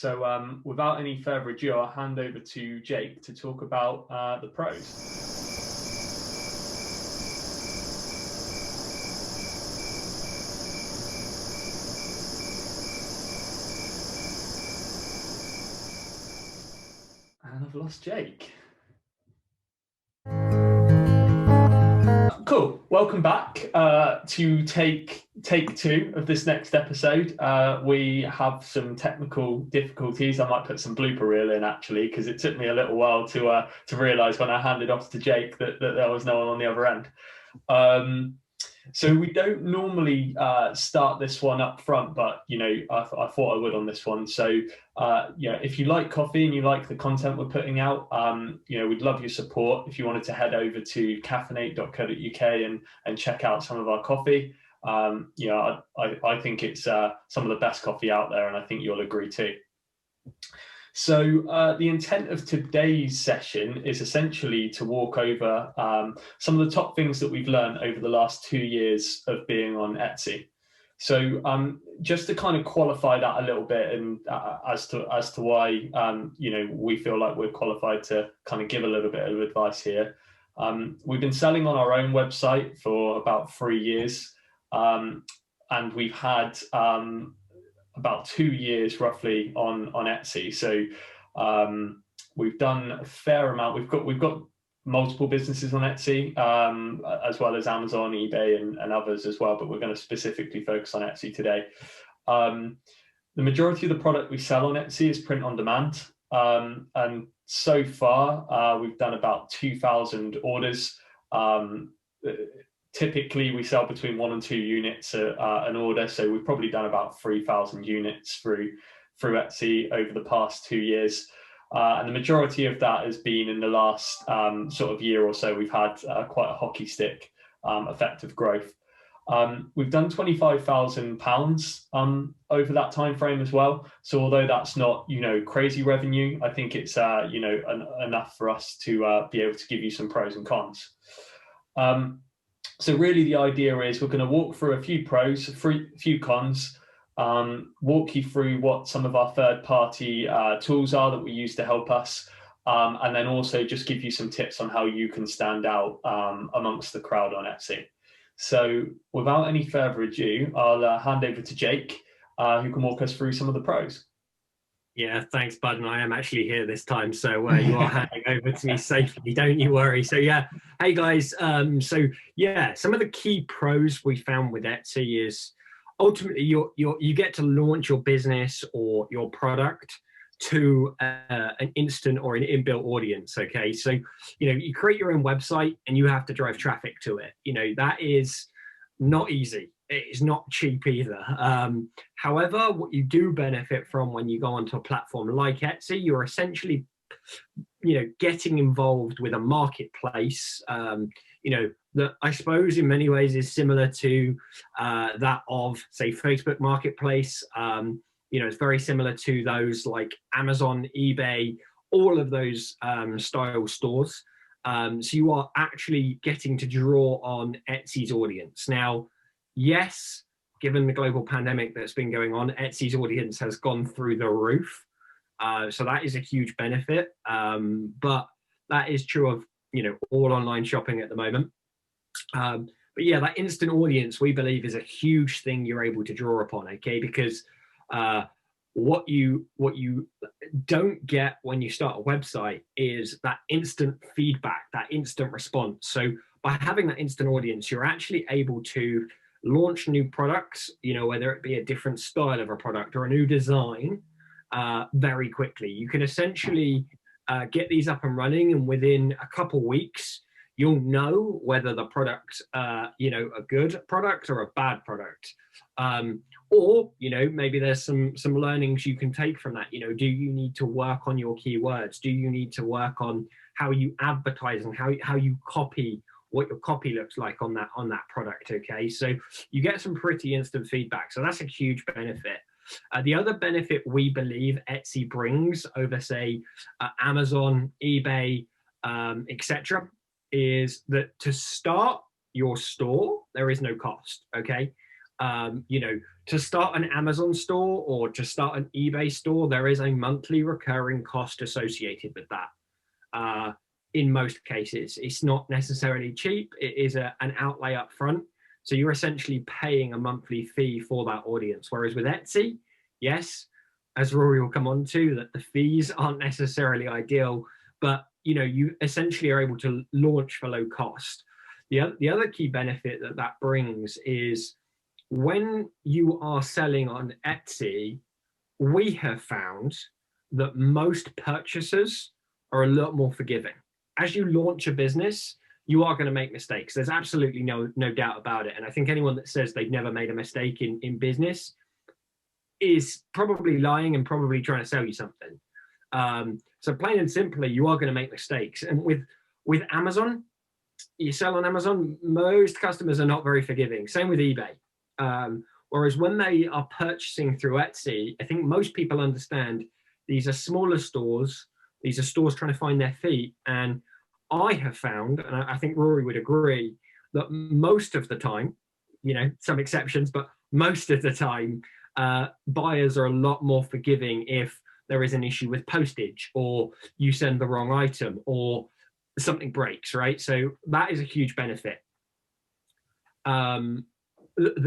So without any further ado, I'll hand over to Jake to talk about the pros. And I've lost Jake. Cool. Welcome back to take two of this next episode. We have some technical difficulties. I might put some blooper reel in actually, because it took me a little while to realise when I handed off to Jake that there was no one on the other end. So we don't normally start this one up front, but I thought I would on this one. So if you like coffee and you like the content we're putting out, we'd love your support. If you wanted to head over to caffeinate.co.uk and check out some of our coffee, I think it's some of the best coffee out there, and I think you'll agree too. So the intent of today's session is essentially to walk over some of the top things that we've learned over the last 2 years of being on Etsy. So just to kind of qualify that a little bit, and as to why we feel like we're qualified to kind of give a little bit of advice here. We've been selling on our own website for about 3 years, and we've had about 2 years roughly on Etsy. So we've done a fair amount. We've got multiple businesses on Etsy, as well as Amazon, eBay, and others as well, but we're going to specifically focus on Etsy today. The majority of the product we sell on Etsy is print on demand. And so far, we've done about 2,000 orders. Typically, we sell between 1 and 2 units an order, so we've probably done about 3,000 units through Etsy over the past 2 years, and the majority of that has been in the last sort of year or so. We've had quite a hockey stick effect of growth. We've done £25,000 over that time frame as well. So although that's not crazy revenue, I think it's enough for us to be able to give you some pros and cons. So really the idea is we're going to walk through a few pros, a few cons, walk you through what some of our third-party tools are that we use to help us, and then also just give you some tips on how you can stand out amongst the crowd on Etsy. So without any further ado, I'll hand over to Jake, who can walk us through some of the pros. Yeah, thanks, Bud. And I am actually here this time, so you are handing over to me safely. Don't you worry. So yeah, hey guys. Some of the key pros we found with Etsy is ultimately you get to launch your business or your product to an instant or an inbuilt audience. Okay, so you create your own website and you have to drive traffic to it. That is not easy. It's not cheap either. However, what you do benefit from when you go onto a platform like Etsy, you're essentially, getting involved with a marketplace, that I suppose in many ways is similar to that of, say, Facebook Marketplace. It's very similar to those like Amazon, eBay, all of those style stores. So you are actually getting to draw on Etsy's audience. Now, yes, given the global pandemic that's been going on, Etsy's audience has gone through the roof. So that is a huge benefit. But that is true of, all online shopping at the moment. But yeah, that instant audience, we believe, is a huge thing you're able to draw upon, okay? Because what you don't get when you start a website is that instant feedback, that instant response. So by having that instant audience, you're actually able to launch new products, whether it be a different style of a product or a new design, very quickly. You can essentially get these up and running, and within a couple weeks, you'll know whether the product, a good product or a bad product. Or maybe there's some learnings you can take from that. Do you need to work on your keywords? Do you need to work on how you advertise and how you copy, what your copy looks like on that product? Okay, so you get some pretty instant feedback. So that's a huge benefit. The other benefit we believe Etsy brings over, say, Amazon, eBay, etc., is that to start your store, there is no cost. Okay, You know, to start an Amazon store or to start an eBay store, there is a monthly recurring cost associated with that. In most cases, it's not necessarily cheap. It is an outlay up front. So you're essentially paying a monthly fee for that audience. Whereas with Etsy, yes, as Rory will come on to, that the fees aren't necessarily ideal, but you know, you essentially are able to launch for low cost. The other key benefit that that brings is when you are selling on Etsy, we have found that most purchasers are a lot more forgiving. As you launch a business, you are going to make mistakes. There's absolutely no doubt about it. And I think anyone that says they've never made a mistake in business is probably lying and probably trying to sell you something. So plain and simply, you are going to make mistakes. And with Amazon, you sell on Amazon, most customers are not very forgiving. Same with eBay. Whereas when they are purchasing through Etsy, I think most people understand these are smaller stores. These are stores trying to find their feet. And I have found, and I think Rory would agree, that most of the time, you know, some exceptions, but most of the time, buyers are a lot more forgiving if there is an issue with postage or you send the wrong item or something breaks, right? So that is a huge benefit. The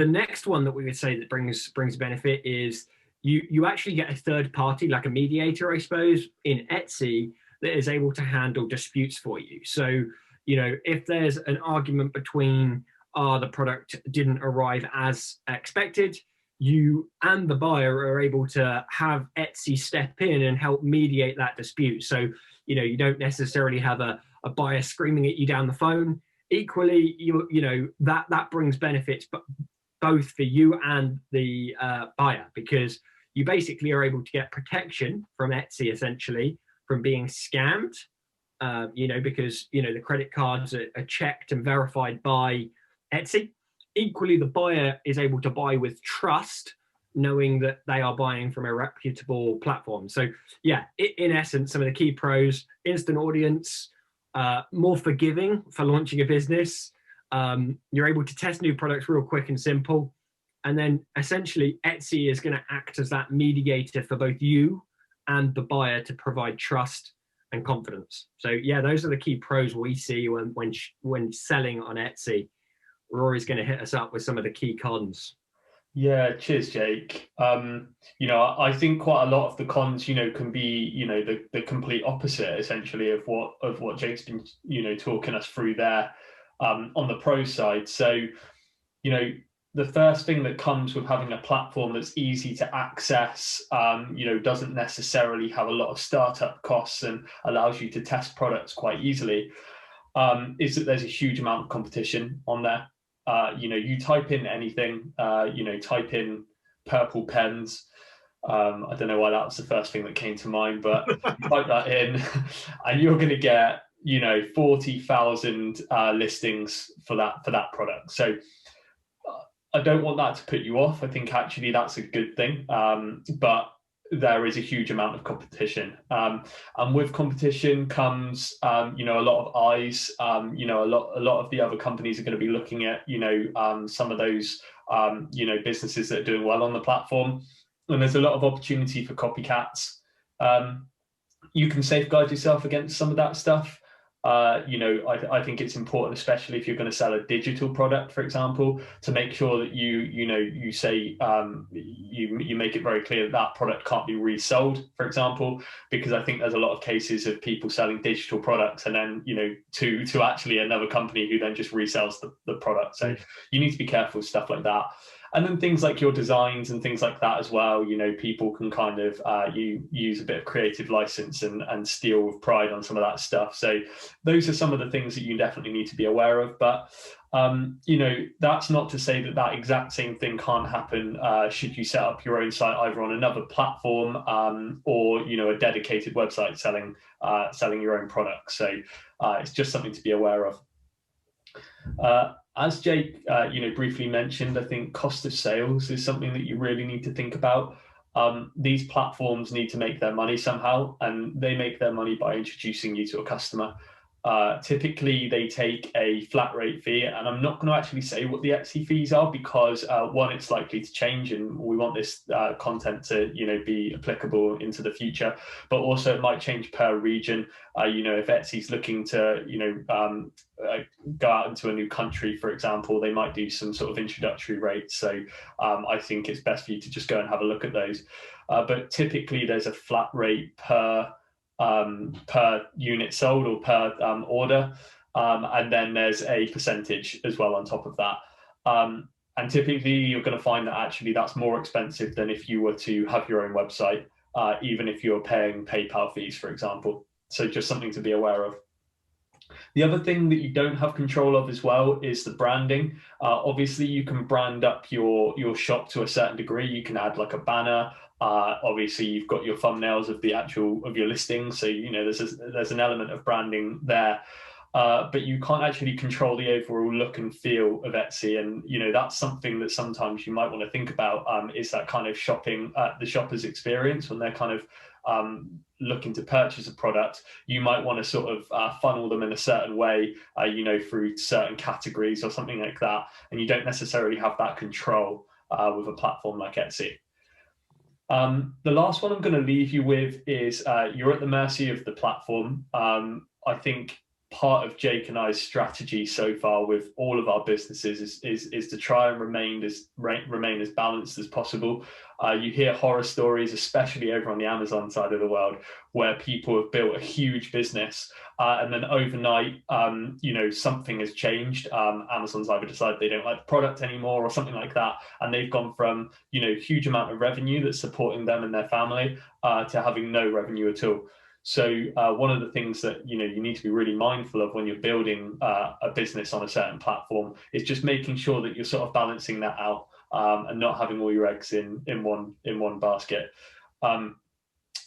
next one that we would say that brings benefit is you actually get a third party, like a mediator, I suppose, in Etsy that is able to handle disputes for you. So, you know, if there's an argument between the product didn't arrive as expected, you and the buyer are able to have Etsy step in and help mediate that dispute. So, you know, you don't necessarily have a buyer screaming at you down the phone. Equally, you know, that brings benefits, but both for you and the buyer, because you basically are able to get protection from Etsy, essentially, from being scammed, you know, because, you know, the credit cards are checked and verified by Etsy. Equally, the buyer is able to buy with trust, knowing that they are buying from a reputable platform. So, yeah, in essence, some of the key pros: instant audience, more forgiving for launching a business. You're able to test new products real quick and simple. And then essentially Etsy is going to act as that mediator for both you and the buyer to provide trust and confidence. So yeah, those are the key pros we see when selling on Etsy. Rory's going to hit us up with some of the key cons. Yeah, cheers, Jake. You know, I think quite a lot of the cons, you know, can be, you know, the complete opposite essentially of what Jake's been, you know, talking us through there on the pro side. So, you know, the first thing that comes with having a platform that's easy to access, you know, doesn't necessarily have a lot of startup costs and allows you to test products quite easily, is that there's a huge amount of competition on there. You know, you type in anything, you know, type in purple pens. I don't know why that was the first thing that came to mind, but type that in and you're going to get, you know, 40,000 listings for that product. So I don't want that to put you off. I think actually that's a good thing, but there is a huge amount of competition, and with competition comes, you know, a lot of eyes. You know, a lot of the other companies are going to be looking at, you know, some of those, you know, businesses that are doing well on the platform, and there's a lot of opportunity for copycats. You can safeguard yourself against some of that stuff. You know, I think it's important, especially if you're going to sell a digital product, for example, to make sure that you say, you make it very clear that that product can't be resold, for example, because I think there's a lot of cases of people selling digital products and then, you know, to actually another company who then just resells the product. So you need to be careful with stuff like that. And then things like your designs and things like that as well, you know, people can kind of you use a bit of creative license and steal with pride on some of that stuff. So those are some of the things that you definitely need to be aware of. But, you know, that's not to say that that exact same thing can't happen should you set up your own site either on another platform or, you know, a dedicated website selling your own products. So it's just something to be aware of. As Jake, you know, briefly mentioned, I think cost of sales is something that you really need to think about. These platforms need to make their money somehow, and they make their money by introducing you to a customer. Typically, they take a flat rate fee, and I'm not going to actually say what the Etsy fees are because one, it's likely to change, and we want this content to be applicable into the future. But also, it might change per region. If Etsy's looking to go out into a new country, for example, they might do some sort of introductory rates. So I think it's best for you to just go and have a look at those. But typically, there's a flat rate per unit sold or per order, and then there's a percentage as well on top of that. And typically you're going to find that actually that's more expensive than if you were to have your own website, even if you're paying PayPal fees, for example. So just something to be aware of. The other thing that you don't have control of as well is the branding. Obviously, you can brand up your shop to a certain degree. You can add like a banner. Obviously, you've got your thumbnails of your listing, so there's an element of branding there. But you can't actually control the overall look and feel of Etsy, and that's something that sometimes you might want to think about. Is that kind of the shopper's experience when they're kind of looking to purchase a product? You might want to sort of funnel them in a certain way, through certain categories or something like that, and you don't necessarily have that control with a platform like Etsy. The last one I'm going to leave you with is you're at the mercy of the platform. I think part of Jake and I's strategy so far with all of our businesses is to try and remain as balanced as possible. You hear horror stories, especially over on the Amazon side of the world, where people have built a huge business and then overnight, something has changed. Amazon's either decided they don't like the product anymore or something like that, and they've gone from huge amount of revenue that's supporting them and their family to having no revenue at all. So one of the things that you need to be really mindful of when you're building a business on a certain platform is just making sure that you're sort of balancing that out and not having all your eggs in one basket.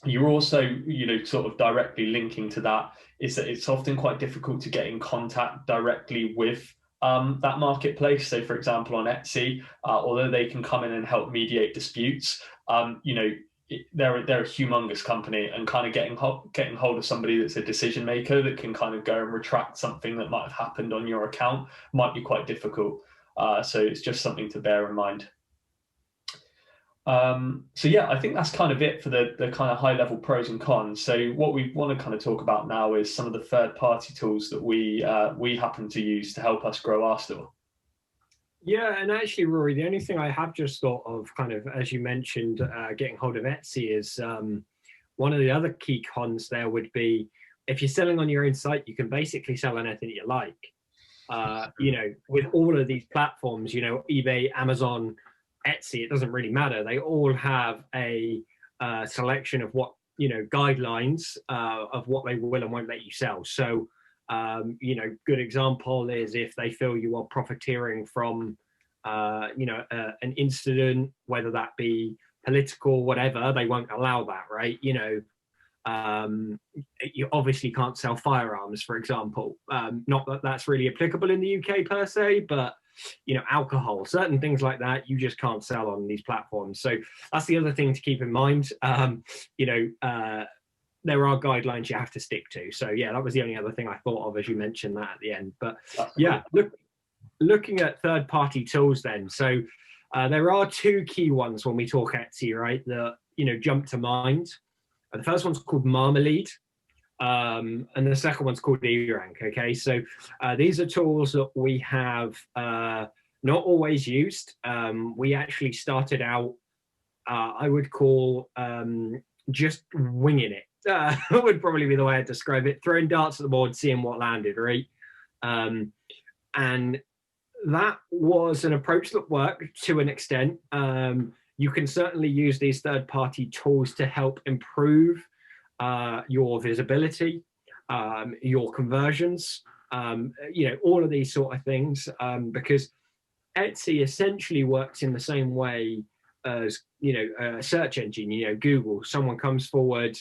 You're also sort of directly linking to that is that it's often quite difficult to get in contact directly with that marketplace. So for example, on Etsy, although they can come in and help mediate disputes, they're a humongous company, and kind of getting hold of somebody that's a decision maker that can kind of go and retract something that might have happened on your account might be quite difficult. So it's just something to bear in mind. So yeah, I think that's kind of it for the kind of high level pros and cons. So what we want to kind of talk about now is some of the third party tools that we happen to use to help us grow our store. Yeah, and actually, Rory, the only thing I have just thought of, kind of as you mentioned, getting hold of Etsy is one of the other key cons there would be if you're selling on your own site, you can basically sell anything you like. With all of these platforms, eBay, Amazon, Etsy, it doesn't really matter. They all have a selection of what, guidelines of what they will and won't let you sell. So, good example is if they feel you are profiteering from, an incident, whether that be political, whatever, they won't allow that, right? You obviously can't sell firearms, for example. Not that that's really applicable in the UK per se, but alcohol, certain things like that, you just can't sell on these platforms. So that's the other thing to keep in mind. There are guidelines you have to stick to. So yeah, that was the only other thing I thought of as you mentioned that at the end. But yeah, looking at third-party tools then. So there are two key ones when we talk Etsy, right, that jump to mind. The first one's called Marmalade, and the second one's called eRank. Okay, so these are tools that we have not always used. We actually started out, I would call just winging it. Would probably be the way I'd describe it. Throwing darts at the board, seeing what landed, right? And that was an approach that worked to an extent. You can certainly use these third-party tools to help improve your visibility, your conversions, all of these sort of things, because Etsy essentially works in the same way as, a search engine, Google. Someone comes forward,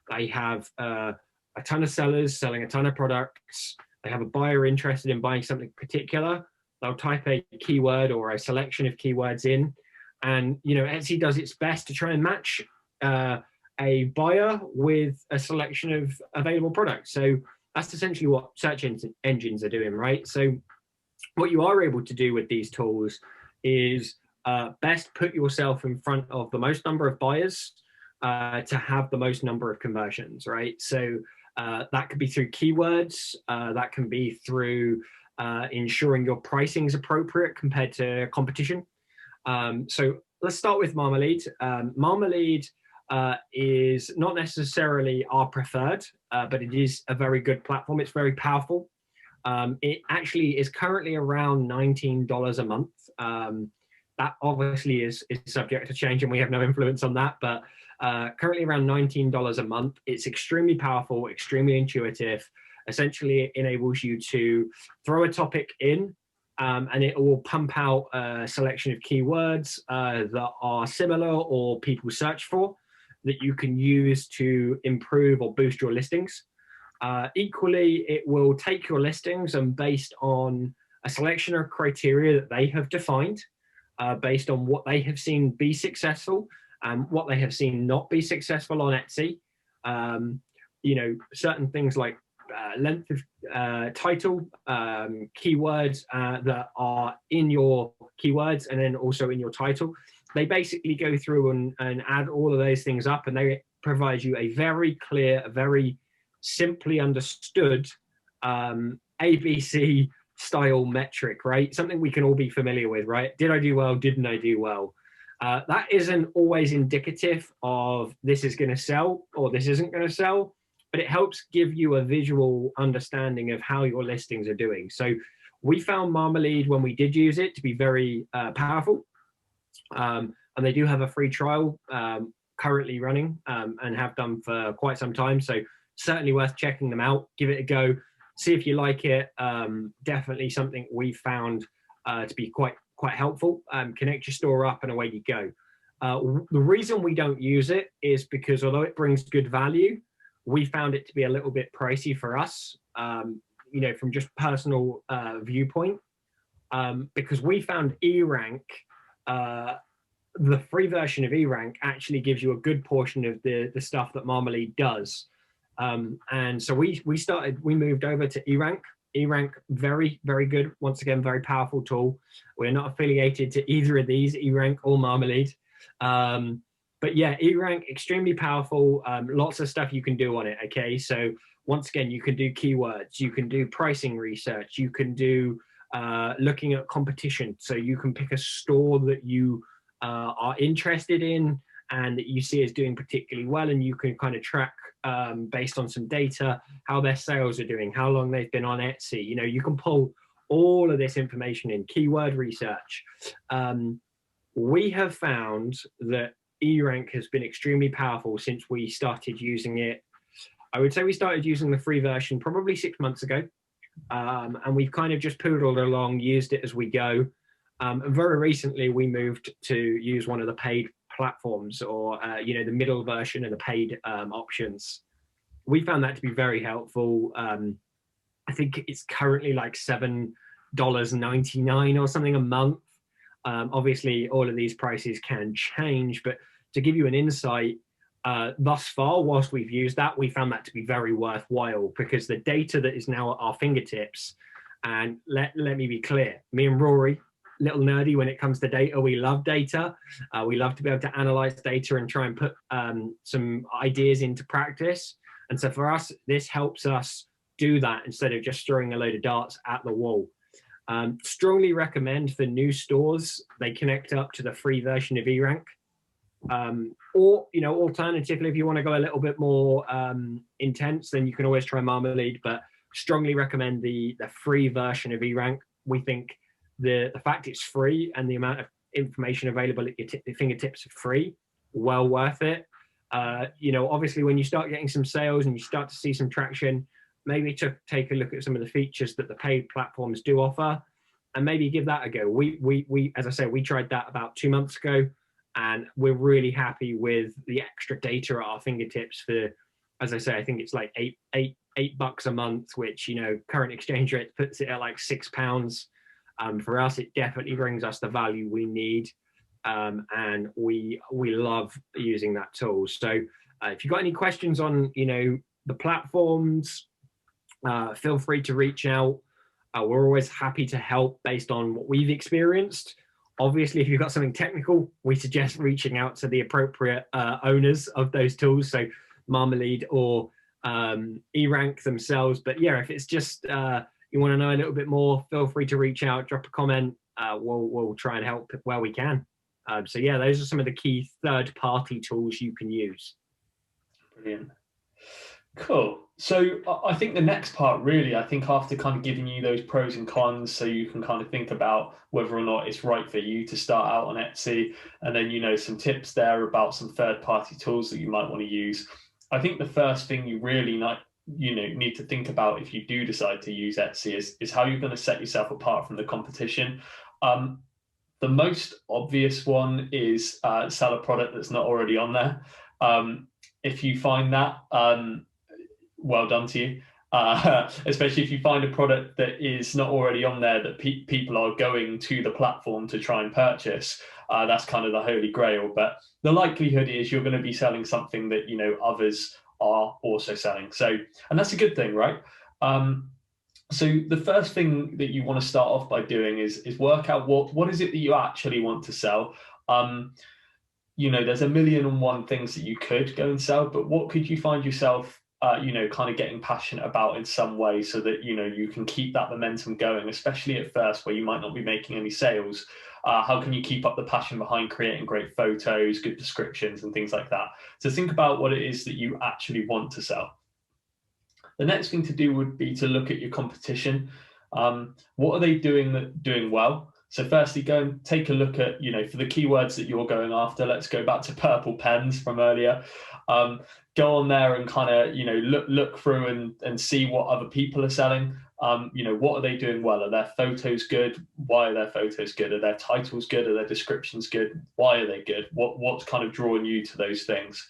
they have a ton of sellers selling a ton of products. They have a buyer interested in buying something particular. They'll type a keyword or a selection of keywords in, and Etsy does its best to try and match a buyer with a selection of available products. So that's essentially what search engines are doing, right? So what you are able to do with these tools is best put yourself in front of the most number of buyers to have the most number of conversions, right? So that could be through keywords, that can be through ensuring your pricing is appropriate compared to competition. So let's start with Marmalade. Marmalade is not necessarily our preferred, but it is a very good platform. It's very powerful. It actually is currently around $19 a month. That obviously is subject to change, and we have no influence on that. But currently around $19 a month. It's extremely powerful, extremely intuitive. Essentially, it enables you to throw a topic in, and it will pump out a selection of keywords that are similar or people search for that you can use to improve or boost your listings. Equally, it will take your listings and based on a selection of criteria that they have defined, based on what they have seen be successful and what they have seen not be successful on Etsy. Certain things like length of title, keywords that are in your keywords and then also in your title. They basically go through and add all of those things up, and they provide you a very clear, very simply understood ABC style metric, right? Something we can all be familiar with, right? Did I do well? Didn't I do well? That isn't always indicative of this is going to sell or this isn't going to sell, but it helps give you a visual understanding of how your listings are doing. So we found Marmalade when we did use it to be very powerful. And they do have a free trial currently running and have done for quite some time. So certainly worth checking them out. Give it a go. See if you like it. Definitely something we found to be quite helpful. Connect your store up and away you go. The reason we don't use it is because although it brings good value, we found it to be a little bit pricey for us, from just personal viewpoint, because we found eRank, the free version of eRank actually gives you a good portion of the stuff that Marmalade does. And so we moved over to eRank. eRank, very, very good. Once again, very powerful tool. We're not affiliated to either of these, eRank or Marmalade. But yeah, eRank, extremely powerful. Lots of stuff you can do on it. Okay. So once again, you can do keywords, you can do pricing research, you can do looking at competition. So you can pick a store that you are interested in and that you see is doing particularly well, and you can kind of track based on some data how their sales are doing, how long they've been on Etsy. You can pull all of this information in. Keyword research. We have found that eRank has been extremely powerful since we started using it. I would say we started using the free version probably 6 months ago, and we've kind of just poodled along, used it as we go. And very recently, we moved to use one of the paid platforms, or the middle version and the paid options. We found that to be very helpful. I think it's currently like $7.99 or something a month. Obviously, all of these prices can change, but to give you an insight, thus far, whilst we've used that, we found that to be very worthwhile because the data that is now at our fingertips, and let me be clear, me and Rory, little nerdy when it comes to data. We love data. We love to be able to analyze data and try and put some ideas into practice. And so for us, this helps us do that instead of just throwing a load of darts at the wall. Strongly recommend for new stores, they connect up to the free version of eRank. Or, alternatively, if you want to go a little bit more intense, then you can always try Marmalade, but strongly recommend the free version of eRank. We think the fact it's free and the amount of information available at your fingertips are free, well worth it. Obviously when you start getting some sales and you start to see some traction, maybe to take a look at some of the features that the paid platforms do offer and maybe give that a go. We as I say, we tried that about 2 months ago and we're really happy with the extra data at our fingertips for, as I say, I think it's like $8 a month, which, current exchange rate puts it at like £6. For us, it definitely brings us the value we need, and we love using that tool. So if you've got any questions on the platforms, feel free to reach out. We're always happy to help based on what we've experienced. Obviously, if you've got something technical, we suggest reaching out to the appropriate owners of those tools, so Marmalade or eRank themselves. But yeah, if it's just you want to know a little bit more, feel free to reach out, drop a comment. We'll try and help where we can. So yeah, those are some of the key third-party tools you can use. Brilliant. Cool. So I think the next part really, I think after kind of giving you those pros and cons, so you can kind of think about whether or not it's right for you to start out on Etsy, and then, you know, some tips there about some third-party tools that you might want to use. I think the first thing you really need to think about if you do decide to use Etsy is how you're going to set yourself apart from the competition. The most obvious one is sell a product that's not already on there. If you find that, well done to you. Especially if you find a product that is not already on there that people are going to the platform to try and purchase. That's kind of the holy grail. But the likelihood is you're going to be selling something that, you know, others are also selling. So, and that's a good thing, right? So the first thing that you want to start off by doing is work out what is it that you actually want to sell. You know, there's a million and one things that you could go and sell, but what could you find yourself you know, kind of getting passionate about in some way, so that, you know, you can keep that momentum going, especially at first where you might not be making any sales. How can you keep up the passion behind creating great photos, good descriptions, and things like that? So think about what it is that you actually want to sell. The next thing to do would be to look at your competition. What are they doing well? So firstly, go and take a look at, you know, for the keywords that you're going after, let's go back to purple pens from earlier. Go on there and kind of, you know, look through and see what other people are selling. You know, what are they doing well? Are their photos good? Why are their photos good? Are their titles good? Are their descriptions good? Why are they good? What's kind of drawing you to those things?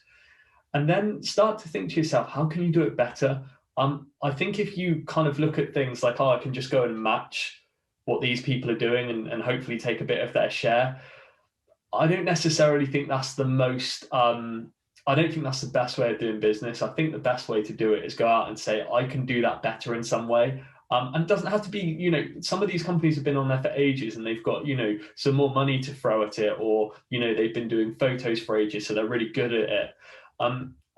And then start to think to yourself, how can you do it better? I think if you kind of look at things like, oh, I can just go and match what these people are doing and hopefully take a bit of their share, I don't necessarily think that's the most, I don't think that's the best way of doing business. I think the best way to do it is go out and say, I can do that better in some way. And it doesn't have to be, you know, some of these companies have been on there for ages and they've got, you know, some more money to throw at it, or, you know, they've been doing photos for ages, so they're really good at it.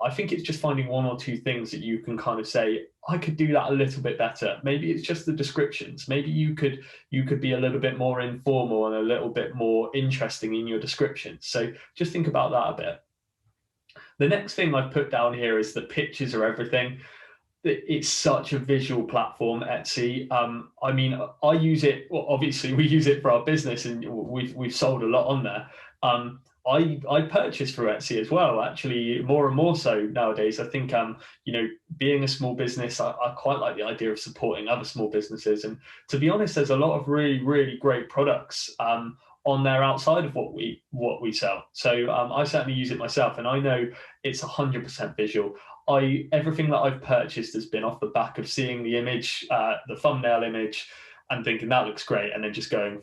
I think it's just finding one or two things that you can kind of say, I could do that a little bit better. Maybe it's just the descriptions. Maybe you could be a little bit more informal and a little bit more interesting in your descriptions. So just think about that a bit. The next thing I've put down here is that pictures are everything. It's such a visual platform, Etsy. I mean, I use it, well, obviously we use it for our business and we've sold a lot on there. I purchase through Etsy as well, actually, more and more so nowadays. I think, you know, being a small business, I quite like the idea of supporting other small businesses. And to be honest, there's a lot of really, really great products on there outside of what we sell. So I certainly use it myself, and I know it's 100% visual. Everything that I've purchased has been off the back of seeing the image, the thumbnail image, and thinking that looks great, and then just going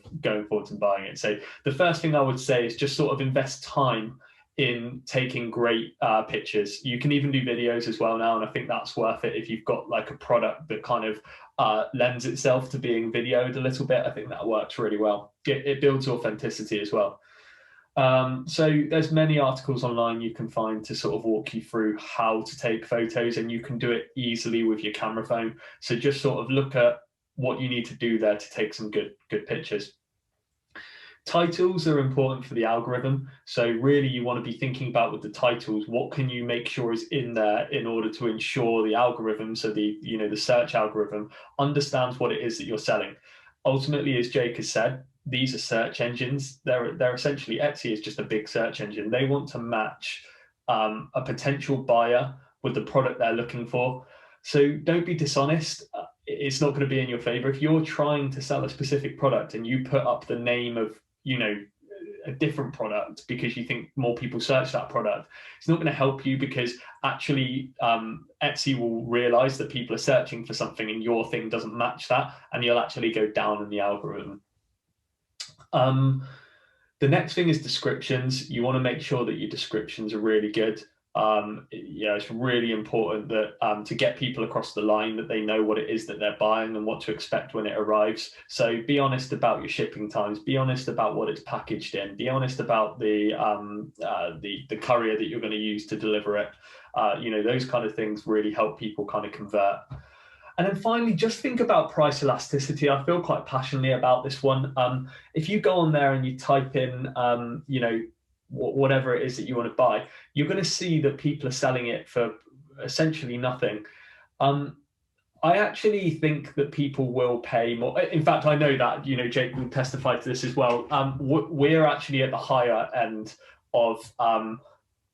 forward and buying it. So the first thing I would say is just sort of invest time in taking great pictures. You can even do videos as well now, and I think that's worth it if you've got like a product that kind of lends itself to being videoed a little bit. I think that works really well. It builds authenticity as well. So there's many articles online you can find to sort of walk you through how to take photos, and you can do it easily with your camera phone. So just sort of look at what you need to do there to take some good pictures. Titles are important for the algorithm. So really you want to be thinking about with the titles, what can you make sure is in there in order to ensure the algorithm, so the search algorithm understands what it is that you're selling. Ultimately, as Jake has said, these are search engines. They're essentially, Etsy is just a big search engine. They want to match a potential buyer with the product they're looking for. So don't be dishonest. It's not going to be in your favor. If you're trying to sell a specific product and you put up the name of, you know, a different product because you think more people search that product, it's not going to help you, because actually Etsy will realize that people are searching for something and your thing doesn't match that, and you'll actually go down in the algorithm. The next thing is descriptions. You want to make sure that your descriptions are really good. Yeah, it's really important that to get people across the line, that they know what it is that they're buying and what to expect when it arrives. So be honest about your shipping times. Be honest about what it's packaged in. Be honest about the courier that you're going to use to deliver it. Those kind of things really help people kind of convert. And then finally, just think about price elasticity. I feel quite passionately about this one. If you go on there and you type in, whatever it is that you want to buy, you're going to see that people are selling it for essentially nothing. I actually think that people will pay more. In fact, I know that, Jake will testify to this as well. We're actually at the higher end of,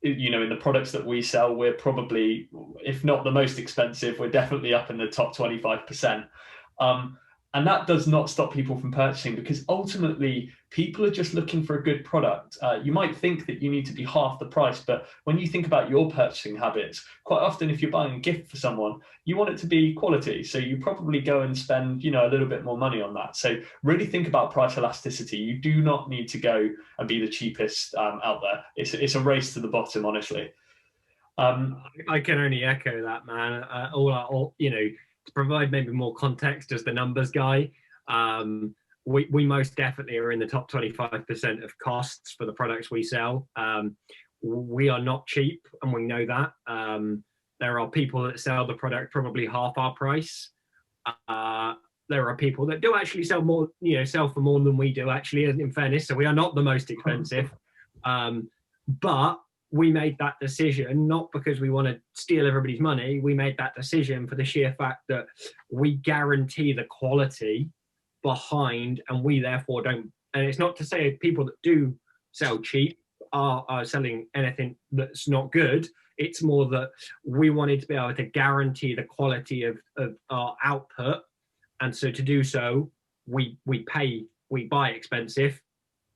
in the products that we sell, we're probably, if not the most expensive, we're definitely up in the top 25%. And that does not stop people from purchasing, because ultimately people are just looking for a good product. You might think that you need to be half the price, but when you think about your purchasing habits, quite often if you're buying a gift for someone, you want it to be quality. So you probably go and spend, a little bit more money on that. So really think about price elasticity. You do not need to go and be the cheapest out there. It's a race to the bottom, honestly. I can only echo that, man. To provide maybe more context as the numbers guy, we most definitely are in the top 25% of costs for the products we sell. We are not cheap, and we know that. There are people that sell the product probably half our price. There are people that do actually sell more, sell for more than we do, actually, in fairness. So we are not the most expensive. But we made that decision not because we want to steal everybody's money. We made that decision for the sheer fact that we guarantee the quality behind, and we therefore don't. And it's not to say people that do sell cheap are selling anything that's not good. It's more that we wanted to be able to guarantee the quality of our output, and so to do so, we buy expensive,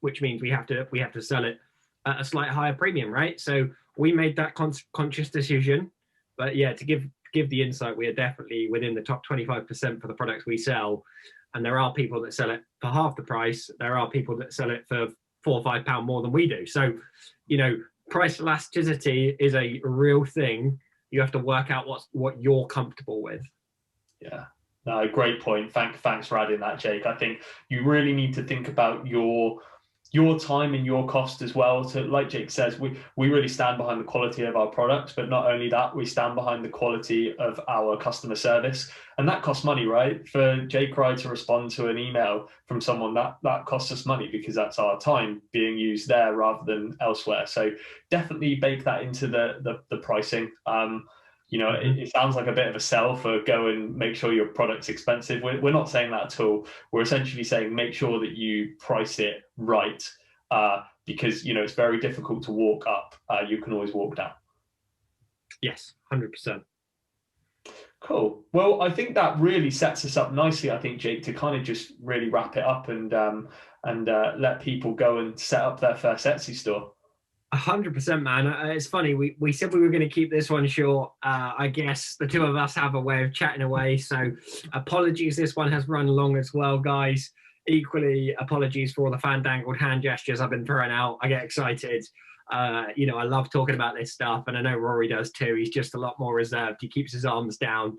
which means we have to sell it at a slight higher premium, right? So we made that conscious decision. But yeah, to give the insight, we are definitely within the top 25% for the products we sell. And there are people that sell it for half the price. There are people that sell it for £4 or £5 more than we do. So, price elasticity is a real thing. You have to work out what you're comfortable with. Yeah. No, great point. Thanks for adding that, Jake. I think you really need to think about your time and your cost as well. So like Jake says, we really stand behind the quality of our products, but not only that, we stand behind the quality of our customer service. And that costs money, right? For Jake Rye to respond to an email from someone, that costs us money, because that's our time being used there rather than elsewhere. So definitely bake that into the pricing. It sounds like a bit of a sell for go and make sure your product's expensive. We're not saying that at all. We're essentially saying make sure that you price it right, because it's very difficult to walk up. You can always walk down. Yes, 100%. Cool. Well, I think that really sets us up nicely, I think, Jake, to kind of just really wrap it up and let people go and set up their first Etsy store. 100%, man. It's funny. We said we were going to keep this one short. I guess the two of us have a way of chatting away. So apologies. This one has run long as well, guys. Equally, apologies for all the fandangled hand gestures I've been throwing out. I get excited. I love talking about this stuff, and I know Rory does too. He's just a lot more reserved. He keeps his arms down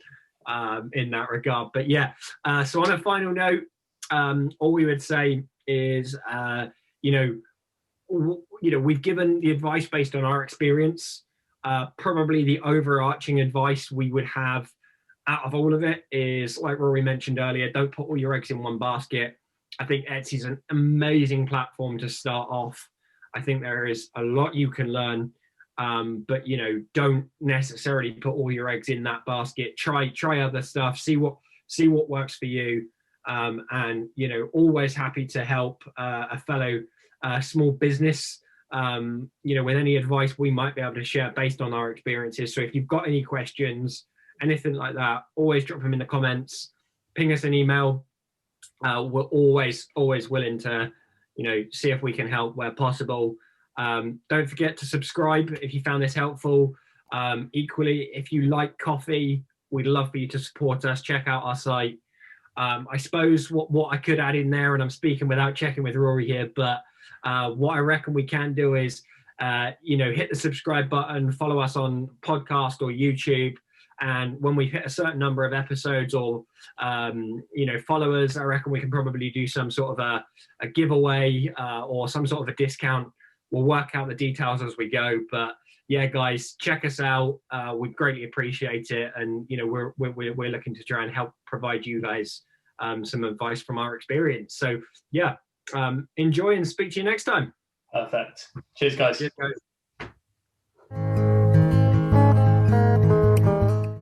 in that regard. But yeah, so on a final note, all we would say is, we've given the advice based on our experience. Probably the overarching advice we would have out of all of it is, like Rory mentioned earlier, don't put all your eggs in one basket. I think Etsy's an amazing platform to start off. I think there is a lot you can learn, but don't necessarily put all your eggs in that basket. Try other stuff, see what works for you, and always happy to help a fellow small business, with any advice we might be able to share based on our experiences. So if you've got any questions, anything like that, always drop them in the comments, ping us an email. We're always willing to, see if we can help where possible. Don't forget to subscribe if you found this helpful. Equally, if you like coffee, we'd love for you to support us. Check out our site. I suppose what I could add in there, and I'm speaking without checking with Rory here, but what I reckon we can do is hit the subscribe button, follow us on podcast or YouTube. And when we hit a certain number of episodes or, followers, I reckon we can probably do some sort of a giveaway or some sort of a discount. We'll work out the details as we go. But yeah, guys, check us out. We'd greatly appreciate it. And, we're looking to try and help provide you guys some advice from our experience. So yeah, enjoy and speak to you next time. Perfect. Cheers, guys. Cheers, guys.